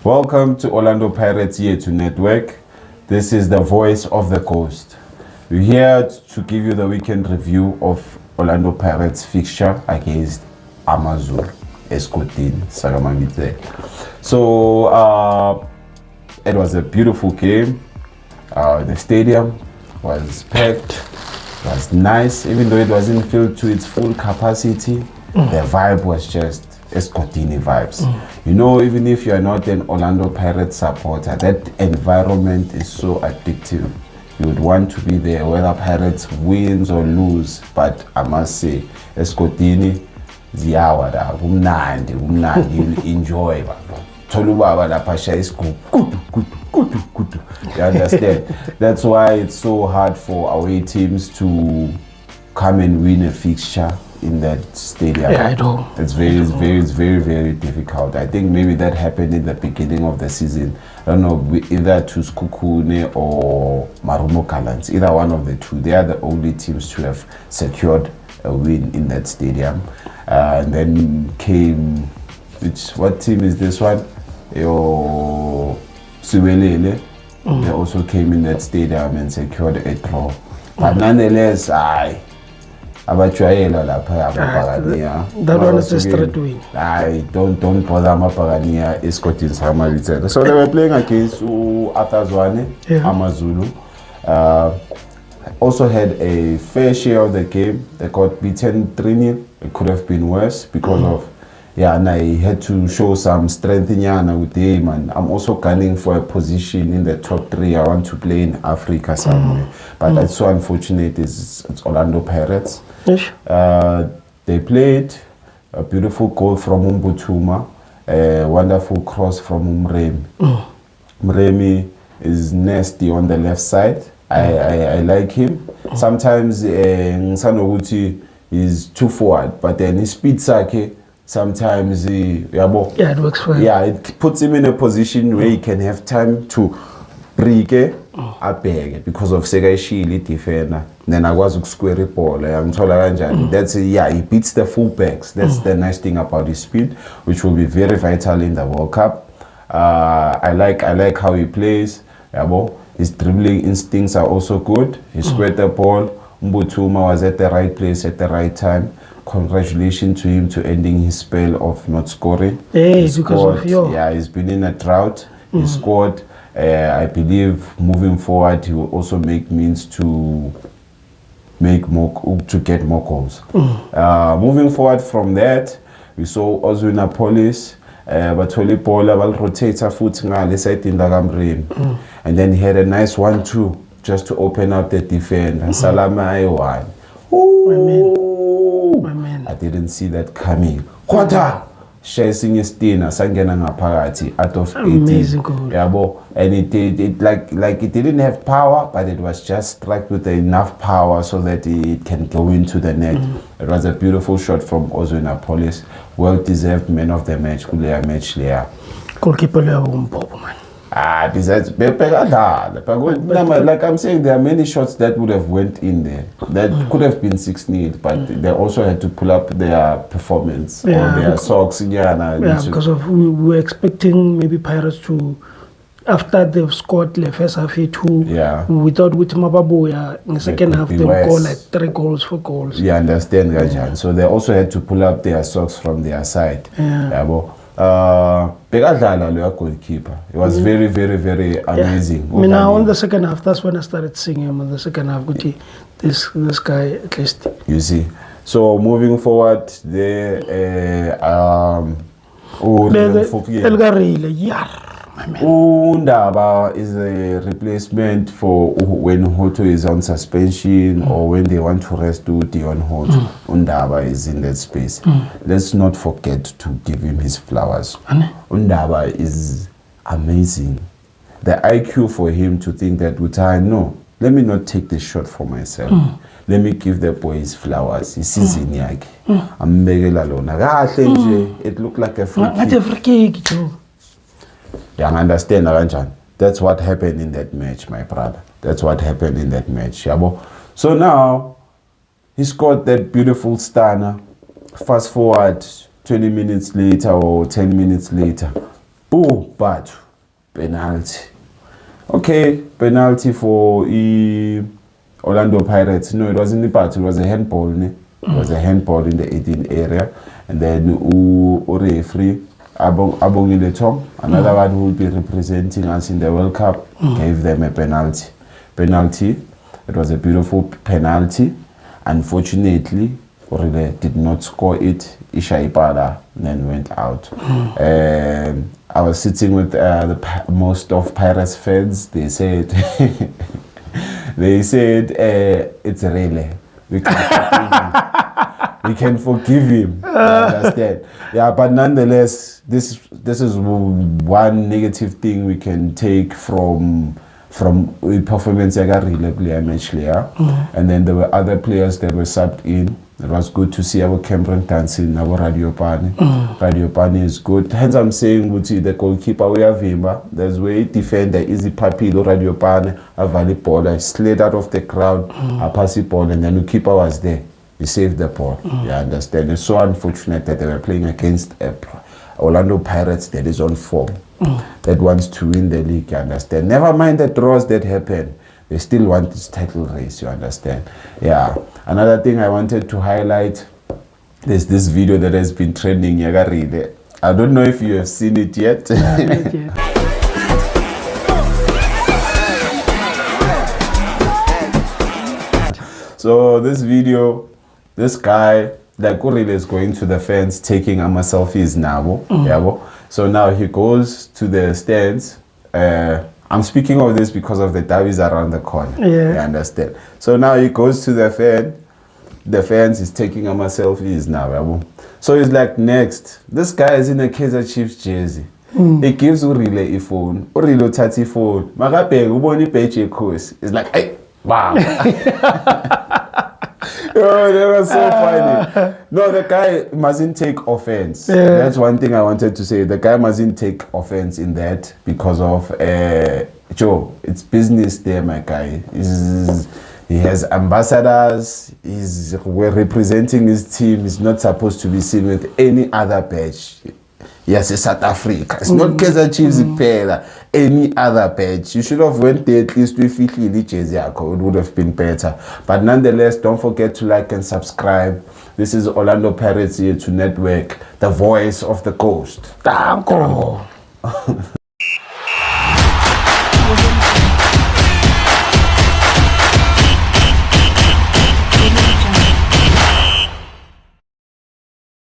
Welcome to Orlando Pirates Yethu Network. This is the voice of the coast. We're here to give you the weekend review of Orlando Pirates fixture against AmaZulu, Esgodini, Sagamamite. So it was a beautiful game. The stadium was packed. It was nice, even though it wasn't filled to its full capacity. The vibe was just Esgodini vibes. You know, even if you are not an Orlando Pirates supporter, that environment is so addictive. You would want to be there, whether Pirates wins or lose. But I must say, Esgodini, ziyawada, kumnandi, you'll enjoy. Tolubaba la pasha is kutu. You understand? That's why it's so hard for away teams to come and win a fixture in that stadium. Yeah, I know. It's very difficult. I think maybe that happened in the beginning of the season. I don't know, either to Skukune or Marumo Gallants, either one of the two. They are the only teams to have secured a win in that stadium. And then came, what team is this one? Yo, Suwelele. They also came in that stadium and secured a draw. But nonetheless, that one is a straight win. Don't bother Mapagania Esgodini Samaritan. So they were playing against Athazwane, AmaZulu. Also had a fair share of the game. They got beaten 3-0. It could have been worse because of and I had to show some strength in Yana with him, and I'm also gunning for a position in the top 3. I want to play in Africa somewhere. But that's so unfortunate, it's Orlando Pirates. They played a beautiful goal from Mbutuma, a wonderful cross from Mremi. Mremi is nasty on the left side. I like him. Sometimes Nsanoguti is too forward, but then his speed sake, sometimes it works for him. It puts him in a position where he can have time to break a bag because of Segashili defender. Then I was square ball. I'm that's he beats the fullbacks. That's the nice thing about his speed, which will be very vital in the World Cup. I like how he plays. His dribbling instincts are also good. He squared the ball. Mbutuma was at the right place at the right time. Congratulations to him to ending his spell of not scoring. Because of you. He's been in a drought. He scored. I believe moving forward he will also make means to get more goals. Moving forward from that, we saw Ozuna Police, Batoli Pola will rotate a foot in and then he had a nice 1-2 just to open up the defense. Salama Iwan. I didn't see that coming. Quarter! Chasing his dinner, Sangena Ngapagati out of 18. And it it didn't have power, but it was just struck with enough power so that it can go into the net. It was a beautiful shot from Ozuna Police. Well deserved man of the match, Kulea match there. Goalkeeper man. Like I'm saying, there are many shots that would have went in there. That could have been 6-0, but they also had to pull up their performance or their socks. Because we were expecting maybe Pirates to, after they've scored the first half, we thought with Mababoya in the second half, they would go like 3 goals, 4 goals. You understand, Gajan? So they also had to pull up their socks from their side. Goalkeeper. It was very amazing. Now on the second half, that's when I started singing him. On the second half, this guy at least. You see. So moving forward, the Undaba is a replacement for when Hoto is on suspension or when they want to rest Dion Hoto. Undaba is in that space. Let's not forget to give him his flowers. Undaba is amazing. The IQ for him to think that no, let me not take the shot for myself. Let me give the boy his flowers. His season yaki. It looked like a free kick. I understand, Aranjan. That's what happened in that match, my brother. That's what happened in that match. So now, he scored that beautiful stunner. Fast forward 20 minutes later or 10 minutes later, but penalty. Okay, penalty for Orlando Pirates. No, it wasn't the part. It was a handball. It was a handball in the 18 area. And then referee Abongile Tom, another one who will be representing us in the World Cup, gave them a penalty. It was a beautiful penalty. Unfortunately, Orlando did not score it. Isha Ipada then went out. I was sitting with most of Pirates fans. They said, it's really we can forgive him. You understand? Yeah, but nonetheless, this is one negative thing we can take from the performance I got really match there. And then there were other players that were subbed in. It was good to see our Cameron dancing, our Radio Pani. Radio Pani is good. Hence I'm saying the goalkeeper we have him. There's way defender easy papilo Radio Pani, a volley ball, I slid out of the crowd, a pass the ball, and then the keeper was there. He saved the ball. You understand? It's so unfortunate that they were playing against Orlando Pirates that is on form, that wants to win the league. You understand? Never mind the draws that happen. They still want this title race, you understand? Yeah. Another thing I wanted to highlight, there's this video that has been trending. I don't know if you have seen it yet. Not yet. So this video, this guy, like really is going to the fans, taking selfies now. So now he goes to the stands. I'm speaking of this because of the derbies around the corner. You understand? So now he goes to the fans is taking selfies now. So he's like, next, this guy is in a Kaizer Chiefs jersey. He gives Urile a phone. Urile tati phone. Magape uboni peche course. It's like, hey, wow. Oh, that was so funny. No, the guy mustn't take offense. That's one thing I wanted to say. The guy mustn't take offense in that because of Joe. It's business there, my guy. He has ambassadors. We're representing his team. He's not supposed to be seen with any other badge. Yes, it's South Africa. It's not Kaizer Chiefs Pela. Any other badge. You should have went there at least with the jersey. It would have been better. But nonetheless, don't forget to like and subscribe. This is Orlando Pirates Yethu Network, the voice of the coast. Danko.